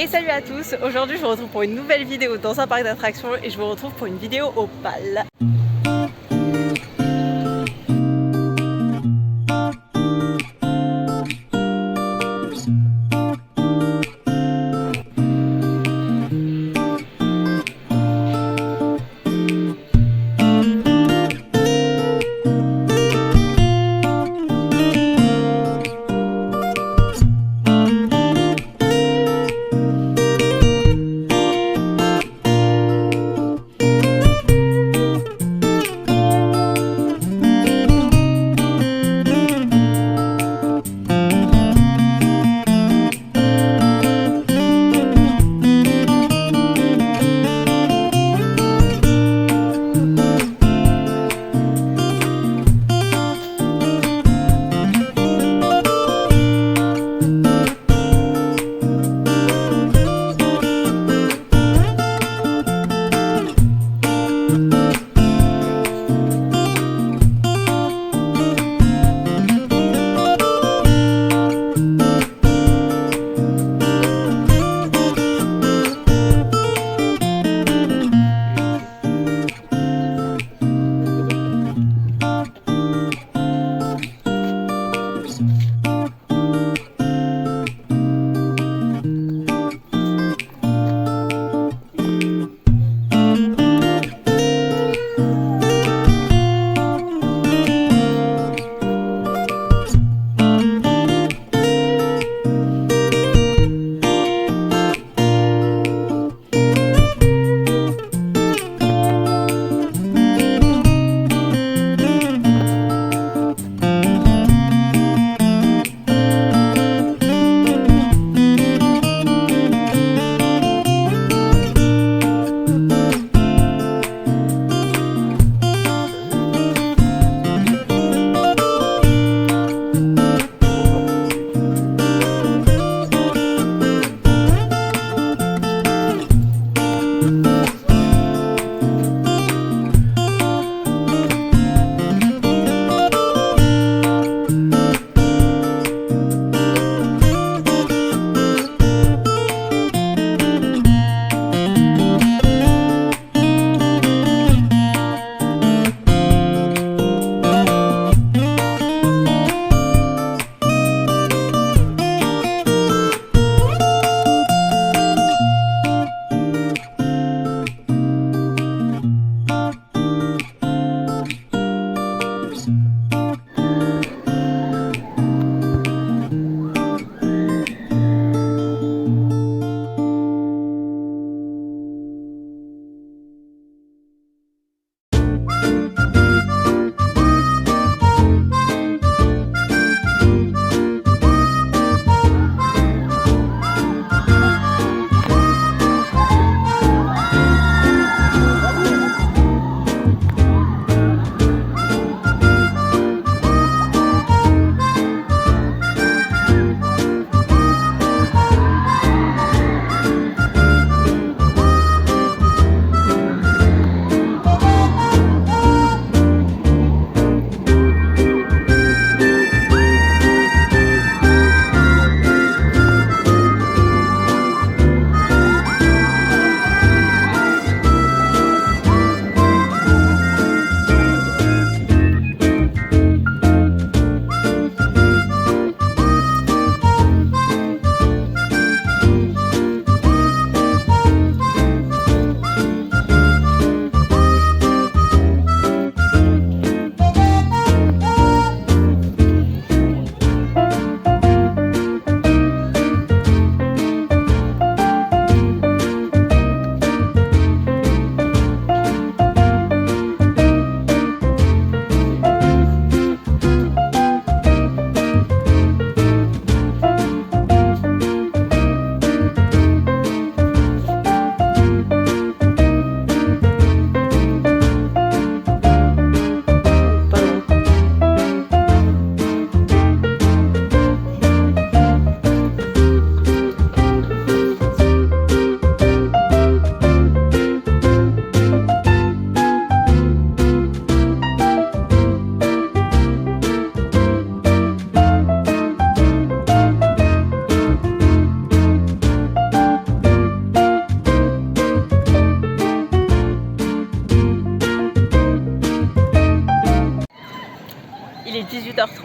Et salut à tous, aujourd'hui je vous retrouve pour une nouvelle vidéo dans un parc d'attractions et je vous retrouve pour une vidéo au PAL.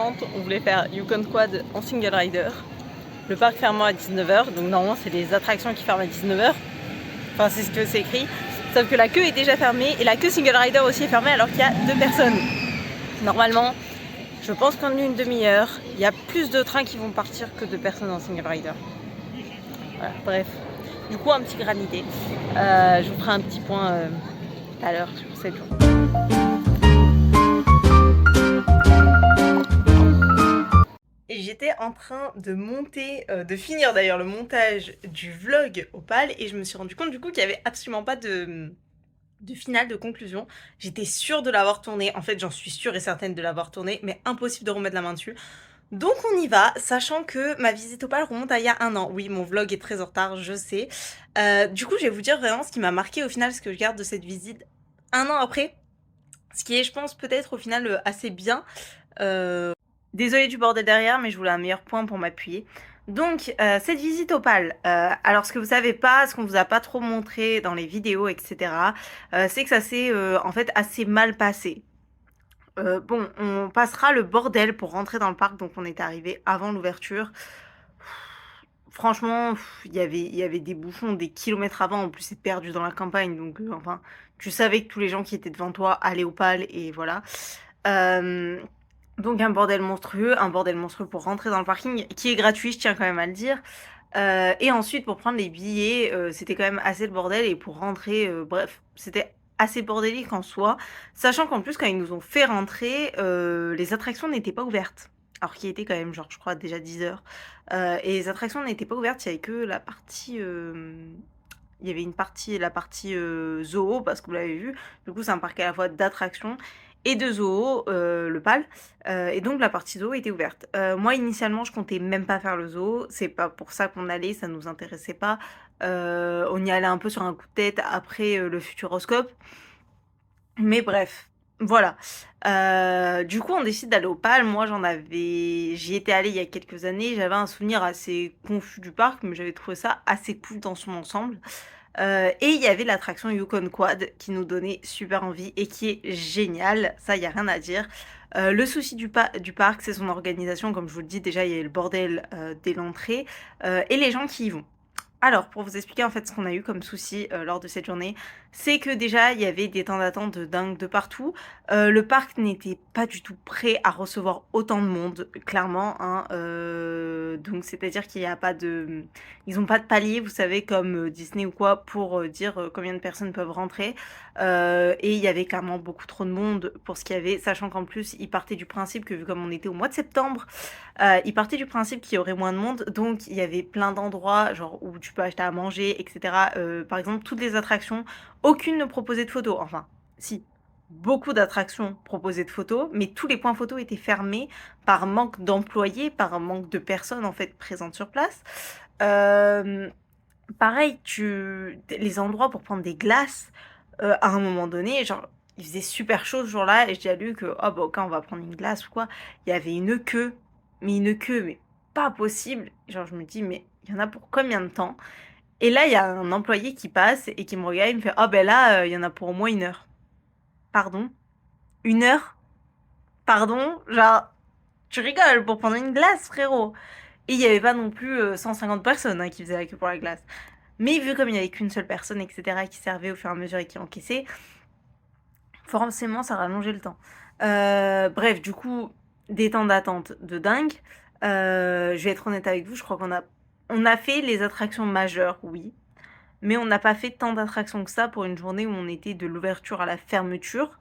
19h30, on voulait faire Yukon Quad en single rider. Le parc fermant à 19h, donc normalement c'est les attractions qui ferment à 19h. Enfin c'est ce que c'est écrit. Sauf que la queue est déjà fermée et la queue single rider aussi est fermée alors qu'il y a 2 personnes. Normalement, je pense qu'en une demi-heure, il y a plus de trains qui vont partir que de personnes en single rider. Voilà, bref. Du coup, un petit granité. Je vous ferai un petit point tout à l'heure sur cette journée. Et j'étais en train de monter, de finir d'ailleurs le montage du vlog Opale et je me suis rendu compte du coup qu'il n'y avait absolument pas de finale, de conclusion. J'étais sûre de l'avoir tourné, en fait j'en suis sûre et certaine de l'avoir tourné, mais impossible de remettre la main dessus. Donc on y va, sachant que ma visite Opale remonte à il y a 1 an. Oui, mon vlog est très en retard, je sais. Du coup je vais vous dire vraiment ce qui m'a marqué au final, ce que je garde de cette visite 1 an après. Ce qui est je pense peut-être au final assez bien. Désolée du bordel derrière, mais je voulais un meilleur point pour m'appuyer. Donc, cette visite Opale, alors ce que vous savez pas, ce qu'on vous a pas trop montré dans les vidéos, etc., c'est que ça s'est en fait assez mal passé. Bon, on passera le bordel pour rentrer dans le parc, donc on est arrivé avant l'ouverture. Franchement, il y avait des bouchons des kilomètres avant, en plus c'est perdu dans la campagne, donc enfin, tu savais que tous les gens qui étaient devant toi allaient Opale, et voilà. Donc un bordel monstrueux pour rentrer dans le parking, qui est gratuit, je tiens quand même à le dire. Et ensuite, pour prendre les billets, c'était quand même assez le bordel, et pour rentrer, bref, c'était assez bordélique en soi, sachant qu'en plus, quand ils nous ont fait rentrer, les attractions n'étaient pas ouvertes. Alors qu'il était quand même, genre, je crois, déjà 10h. Et les attractions n'étaient pas ouvertes, il y avait que la partie... il y avait une partie, la partie zoo, parce que vous l'avez vu. Du coup, c'est un parc à la fois d'attractions et de zoo, le PAL. Et donc, la partie zoo était ouverte. Moi, initialement, je comptais même pas faire le zoo. C'est pas pour ça qu'on allait, ça nous intéressait pas. On y allait un peu sur un coup de tête après le Futuroscope. Mais bref, voilà. Du coup, on décide d'aller au PAL. Moi, j'y étais allée il y a quelques années. J'avais un souvenir assez confus du parc, mais j'avais trouvé ça assez cool dans son ensemble. Et il y avait l'attraction Yukon Quad qui nous donnait super envie et qui est géniale, ça y a rien à dire. Le souci du parc, c'est son organisation, comme je vous le dis, déjà il y a le bordel dès l'entrée et les gens qui y vont. Alors, pour vous expliquer en fait ce qu'on a eu comme souci lors de cette journée, c'est que déjà il y avait des temps d'attente de dingue de partout. Le parc n'était pas du tout prêt à recevoir autant de monde, clairement, hein. Donc c'est-à-dire qu'il n'y a pas de... Ils n'ont pas de palier, vous savez, comme Disney ou quoi, pour dire combien de personnes peuvent rentrer. Et il y avait clairement beaucoup trop de monde pour ce qu'il y avait, sachant qu'en plus, ils partaient du principe que vu comme on était au mois de septembre, ils partaient du principe qu'il y aurait moins de monde. Donc il y avait plein d'endroits, genre où tu peux acheter à manger, etc. Par exemple, toutes les attractions, aucune ne proposait de photos. Enfin, si, beaucoup d'attractions proposaient de photos, mais tous les points photos étaient fermés par manque d'employés, par manque de personnes en fait présentes sur place. Pareil, les endroits pour prendre des glaces, à un moment donné, genre, il faisait super chaud ce jour-là, et j'ai lu que, oh bah ok, on va prendre une glace ou quoi. Il y avait une queue, mais pas possible. Genre, je me dis, mais il y en a pour combien de temps? Et là, il y a un employé qui passe et qui me regarde, il me fait, oh ben là, il y en a pour au moins 1 heure. Pardon? 1 heure? Pardon? Genre, tu rigoles pour prendre une glace, frérot. Et il n'y avait pas non plus 150 personnes hein, qui faisaient la queue pour la glace. Mais vu comme il n'y avait qu'une seule personne, etc., qui servait au fur et à mesure et qui encaissait, forcément, ça rallongeait le temps. Bref, du coup, des temps d'attente de dingue. Je vais être honnête avec vous, je crois on a fait les attractions majeures, oui. Mais on n'a pas fait tant d'attractions que ça pour une journée où on était de l'ouverture à la fermeture.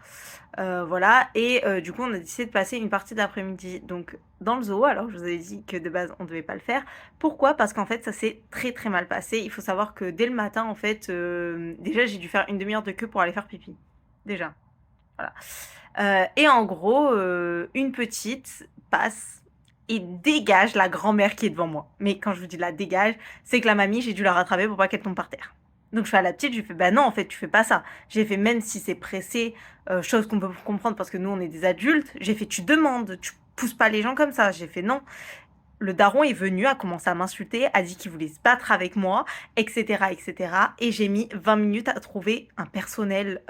Voilà, et du coup on a décidé de passer une partie de l'après-midi donc dans le zoo, alors je vous avais dit que de base on devait pas le faire. Pourquoi? Parce qu'en fait ça s'est très très mal passé. Il faut savoir que dès le matin en fait, déjà j'ai dû faire une demi-heure de queue pour aller faire pipi. Déjà, voilà. Et en gros, une petite passe et dégage la grand-mère qui est devant moi. Mais quand je vous dis la dégage, c'est que la mamie, j'ai dû la rattraper pour pas qu'elle tombe par terre. Donc je fais à la petite, je lui fais bah non en fait tu fais pas ça. J'ai fait même si c'est pressé, chose qu'on peut comprendre parce que nous on est des adultes, j'ai fait tu demandes, tu pousses pas les gens comme ça. J'ai fait non. Le daron est venu, a commencé à m'insulter, a dit qu'il voulait se battre avec moi, etc. etc. Et j'ai mis 20 minutes à trouver un personnel,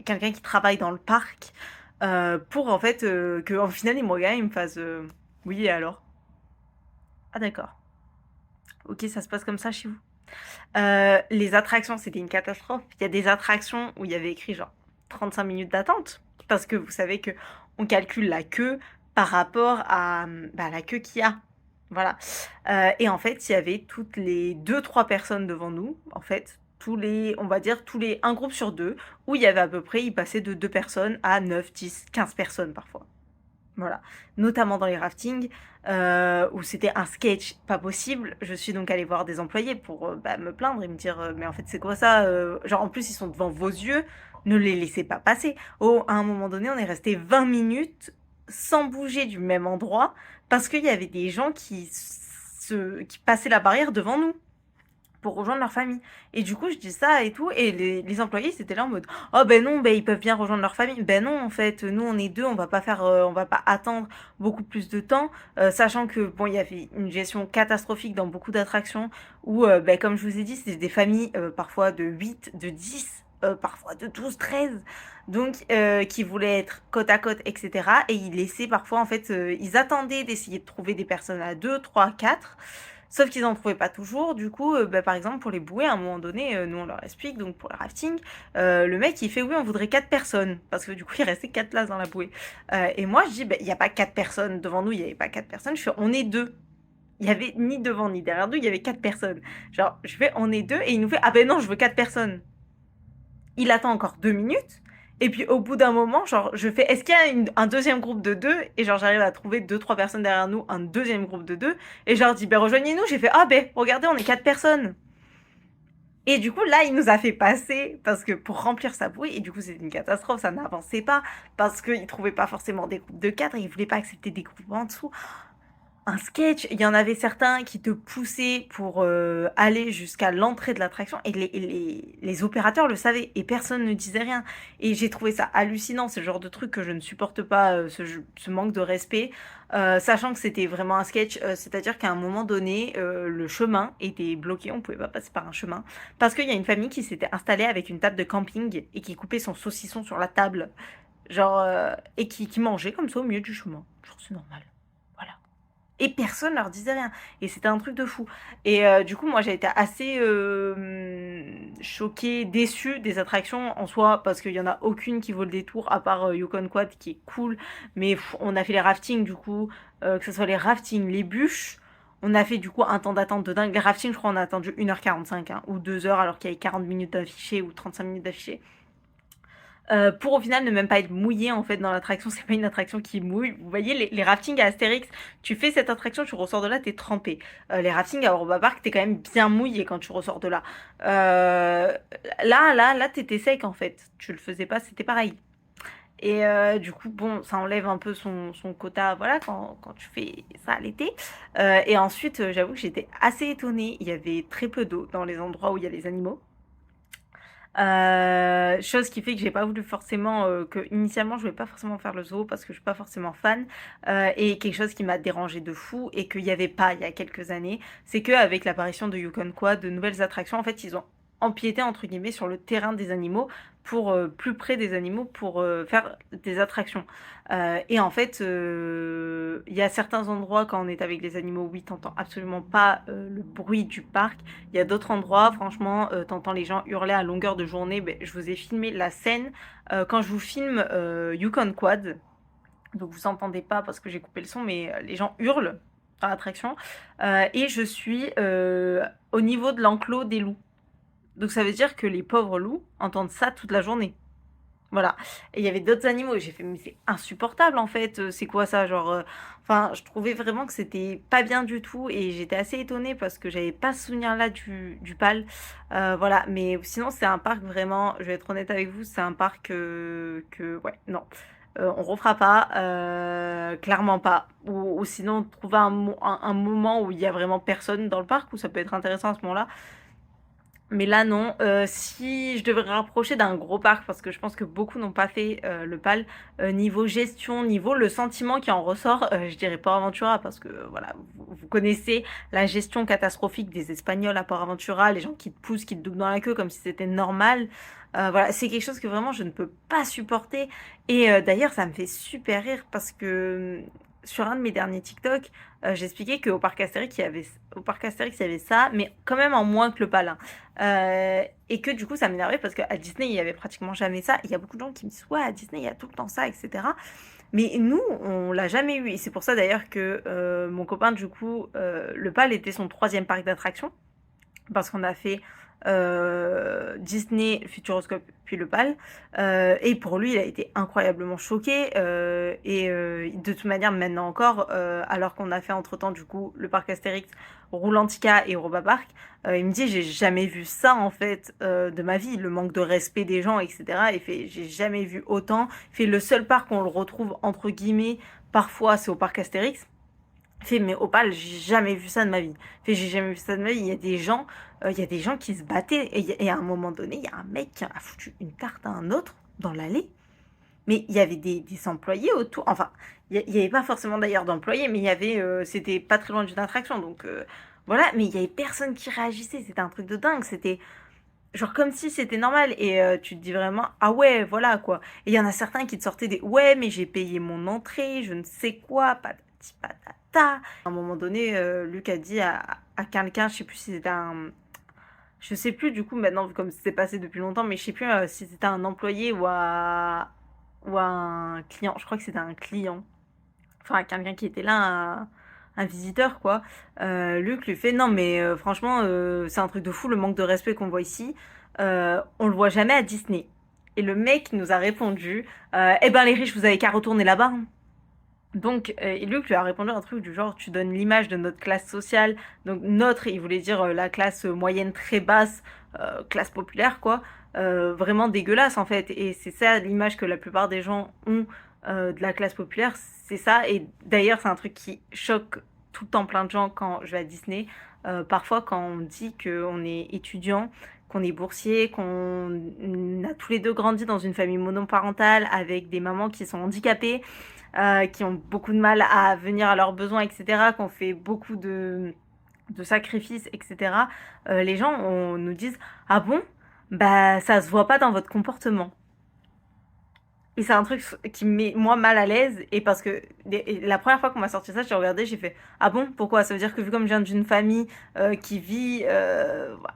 quelqu'un qui travaille dans le parc pour en fait, qu'au final les Morgana ils me fassent, «Oui et alors? Ah d'accord. OK, ça se passe comme ça chez vous?» Les attractions, c'était une catastrophe. Il y a des attractions où il y avait écrit genre 35 minutes d'attente parce que vous savez qu'on calcule la queue par rapport à, bah, la queue qu'il y a. Voilà, et en fait, il y avait toutes les 2 3 personnes devant nous, en fait, tous les on va dire tous les un groupe sur 2 où il y avait à peu près il passait de 2 personnes à 9 10 15 personnes parfois. Voilà, notamment dans les raftings, où c'était un sketch pas possible. Je suis donc allée voir des employés pour, bah, me plaindre et me dire: «Mais en fait, c'est quoi ça?» Genre, en plus, ils sont devant vos yeux, ne les laissez pas passer. Oh, à un moment donné, on est resté 20 minutes sans bouger du même endroit parce qu'il y avait des gens qui passaient la barrière devant nous pour rejoindre leur famille. Et du coup, je dis ça et tout, et les employés, c'était là en mode: «Oh ben non, ben ils peuvent bien rejoindre leur famille». Ben non, en fait, nous on est 2, on va pas faire, on va pas attendre beaucoup plus de temps, sachant que bon, il y avait une gestion catastrophique dans beaucoup d'attractions où, bah, comme je vous ai dit, c'est des familles, parfois de 8 de 10 parfois de 12 13, donc qui voulaient être côte à côte et cetera, et ils laissaient parfois en fait, ils attendaient d'essayer de trouver des personnes à 2 3 4. Sauf qu'ils en trouvaient pas toujours. Du coup, bah, par exemple, pour les bouées, à un moment donné, nous, on leur explique, donc pour le rafting, le mec, il fait: «Oui, on voudrait 4 personnes», parce que du coup, il restait 4 places dans la bouée. Et moi, je dis: «Beh, il y a pas 4 personnes devant nous, il y avait pas 4 personnes». Je fais: «On est 2». Il y avait ni devant ni derrière nous, il y avait 4 personnes. Genre, je fais: «On est 2», et il nous fait: «Ah ben non, je veux 4 personnes». Il attend encore 2 minutes, et puis au bout d'un moment, genre, je fais: «Est-ce qu'il y a un deuxième groupe de 2?» Et genre, j'arrive à trouver 2 3 personnes derrière nous, un deuxième groupe de 2, et je leur dis: «Ben rejoignez-nous». J'ai fait: «Ah ben regardez, on est 4 personnes». Et du coup, là, il nous a fait passer parce que pour remplir sa bouée, et du coup, c'était une catastrophe, ça n'avançait pas parce qu'il trouvait pas forcément des groupes de 4 et il voulait pas accepter des groupes en dessous. Un sketch, il y en avait certains qui te poussaient pour, aller jusqu'à l'entrée de l'attraction, et les opérateurs le savaient et personne ne disait rien, et j'ai trouvé ça hallucinant. C'est le genre de truc que je ne supporte pas, ce manque de respect, sachant que c'était vraiment un sketch, c'est-à-dire qu'à un moment donné, le chemin était bloqué, on pouvait pas passer par un chemin parce qu'il y a une famille qui s'était installée avec une table de camping et qui coupait son saucisson sur la table, genre, et qui mangeait comme ça au milieu du chemin. Genre, c'est normal. Voilà. Et personne leur disait rien, et c'était un truc de fou. Et du coup, moi, j'ai été assez, choquée, déçue des attractions en soi parce qu'il y en a aucune qui vaut le détour à part, Yukon Quad qui est cool, mais on a fait les raftings du coup, que ce soit les raftings, les bûches, on a fait du coup un temps d'attente de dingue. Les raftings, je crois on a attendu 1 h 45, hein, ou 2 heures alors qu'il y avait 40 minutes d'affiché ou 35 minutes d'affiché. Pour au final ne même pas être mouillé en fait dans l'attraction, c'est pas une attraction qui mouille. Vous voyez les raftings à Astérix, tu fais cette attraction, tu ressors de là, t'es trempé. Les raftings à Europa Park, t'es quand même bien mouillé quand tu ressors de là. Là, t'étais sec en fait. Tu le faisais pas, c'était pareil. Et du coup, bon, ça enlève un peu son quota, voilà, quand tu fais ça à l'été. Et ensuite, j'avoue que j'étais assez étonnée. Il y avait très peu d'eau dans les endroits où il y a les animaux. Chose qui fait que j'ai pas voulu forcément, que initialement je voulais pas forcément faire le zoo parce que je suis pas forcément fan, et quelque chose qui m'a dérangé de fou et qu'il y avait pas il y a quelques années, c'est qu'avec l'apparition de Yukon Quad, de nouvelles attractions, en fait, ils ont «empiété» entre guillemets sur le terrain des animaux pour, plus près des animaux pour, faire des attractions. Et en fait, il y a certains endroits quand on est avec les animaux, oui, tu absolument pas, le bruit du parc. Il y a d'autres endroits, franchement, tu les gens hurler à longueur de journée. Beh, je vous ai filmé la scène, quand je vous filme, Yukon Quad, donc vous entendez pas parce que j'ai coupé le son, mais les gens hurlent dans l'attraction, et je suis, au niveau de l'enclos des loups. Donc ça veut dire que les pauvres loups entendent ça toute la journée. Voilà, et il y avait d'autres animaux et j'ai fait: «Mais c'est insupportable en fait, c'est quoi ça?» genre, enfin, je trouvais vraiment que c'était pas bien du tout et j'étais assez étonnée parce que j'avais pas ce souvenir-là du PAL. Voilà, mais sinon c'est un parc vraiment, je vais être honnête avec vous, c'est un parc, que ouais, non, on refera pas, clairement pas, ou sinon trouver un moment où il y a vraiment personne dans le parc, où ça peut être intéressant à ce moment-là. Mais là non, si je devrais rapprocher d'un gros parc, parce que je pense que beaucoup n'ont pas fait, le PAL, niveau gestion, niveau le sentiment qui en ressort, je dirais Port Aventura parce que, voilà, vous connaissez la gestion catastrophique des Espagnols à Port Aventura, les gens qui te poussent, qui te doublent dans la queue comme si c'était normal. Voilà, c'est quelque chose que vraiment je ne peux pas supporter et d'ailleurs ça me fait super rire parce que, sur un de mes derniers TikTok, j'expliquais qu'au parc Astérix il y avait ça, mais quand même en moins que le PAL, hein. Et que du coup, ça m'énervait parce qu'à Disney, il y avait pratiquement jamais ça. Il y a beaucoup de gens qui me disent, ouais, à Disney, il y a tout le temps ça, etc. Mais nous, on l'a jamais eu. Et c'est pour ça d'ailleurs que mon copain, du coup, le PAL était son troisième parc d'attractions parce qu'on a fait Disney, Futuroscope, puis le PAL. Et pour lui, il a été incroyablement choqué. De toute manière, maintenant encore, alors qu'on a fait entre-temps, du coup, le parc Astérix, Roulantica et Europa Park, il me dit, j'ai jamais vu ça, en fait, de ma vie, le manque de respect des gens, etc. Il fait, j'ai jamais vu autant. Il fait, le seul parc où on le retrouve, entre guillemets, parfois, c'est au parc Astérix. Fait, mais Opal, j'ai jamais vu ça de ma vie. Fait, j'ai jamais vu ça de ma vie. Il y a des gens qui se battaient. Et à un moment donné, il y a un mec qui a foutu une tarte à un autre dans l'allée. Mais il y avait des employés autour. Enfin, il y avait pas forcément d'ailleurs d'employés, mais il y avait, c'était pas très loin d'une attraction. Donc voilà, mais il y avait personne qui réagissait. C'était un truc de dingue. C'était genre comme si c'était normal. Et tu te dis vraiment, ah ouais, voilà quoi. Et il y en a certains qui te sortaient des, ouais, mais j'ai payé mon entrée, je ne sais quoi, patati patata. À un moment donné, Luc a dit à quelqu'un, je sais plus si c'était un. Je sais plus du coup maintenant, vu comme c'est passé depuis longtemps, mais je sais plus si c'était un employé ou un client. Je crois que c'était un client. Enfin, quelqu'un qui était là, un visiteur, quoi. Luc lui fait, non, mais franchement, c'est un truc de fou, le manque de respect qu'on voit ici. On le voit jamais à Disney. Et le mec nous a répondu, eh ben les riches, vous avez qu'à retourner là-bas, hein. Donc, Luc lui a répondu un truc du genre, tu donnes l'image de notre classe sociale. Donc, notre, il voulait dire la classe moyenne très basse, classe populaire, quoi. Vraiment dégueulasse, en fait. Et c'est ça l'image que la plupart des gens ont de la classe populaire. C'est ça. Et d'ailleurs, c'est un truc qui choque tout le temps plein de gens quand je vais à Disney. Parfois, quand on dit qu'on est étudiant, qu'on est boursier, qu'on a tous les deux grandi dans une famille monoparentale avec des mamans qui sont handicapées, qui ont beaucoup de mal à venir à leurs besoins, etc., qui ont fait beaucoup de sacrifices, etc., les gens nous disent, ah bon, bah ça se voit pas dans votre comportement. Et c'est un truc qui me met moi mal à l'aise. Et parce que la première fois qu'on m'a sorti ça, j'ai regardé, j'ai fait, ah bon, pourquoi? Ça veut dire que vu comme je viens d'une famille qui vit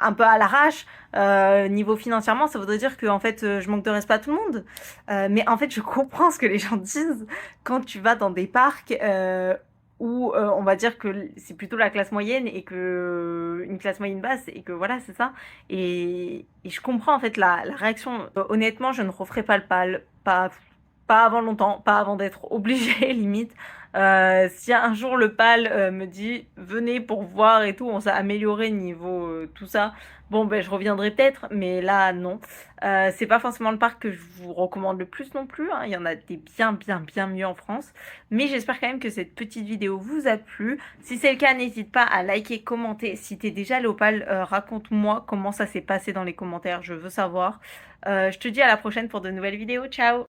un peu à l'arrache, niveau financièrement, ça voudrait dire que en fait je manque de respect à tout le monde. Mais en fait, je comprends ce que les gens disent quand tu vas dans des parcs où on va dire que c'est plutôt la classe moyenne et que une classe moyenne basse et que voilà, c'est ça. Et je comprends en fait la réaction. Honnêtement, je ne referai pas le PAL, pas avant longtemps, pas avant d'être obligée limite. Si un jour le PAL me dit venez pour voir et tout, on s'est amélioré niveau tout ça, bon ben je reviendrai peut-être, mais là non. C'est pas forcément le parc que je vous recommande le plus non plus, hein. Il y en a des bien mieux en France. Mais j'espère quand même que cette petite vidéo vous a plu. Si c'est le cas, n'hésite pas à liker, commenter. Si t'es déjà allé au PAL, raconte-moi comment ça s'est passé dans les commentaires, je veux savoir. Je te dis à la prochaine pour de nouvelles vidéos. Ciao!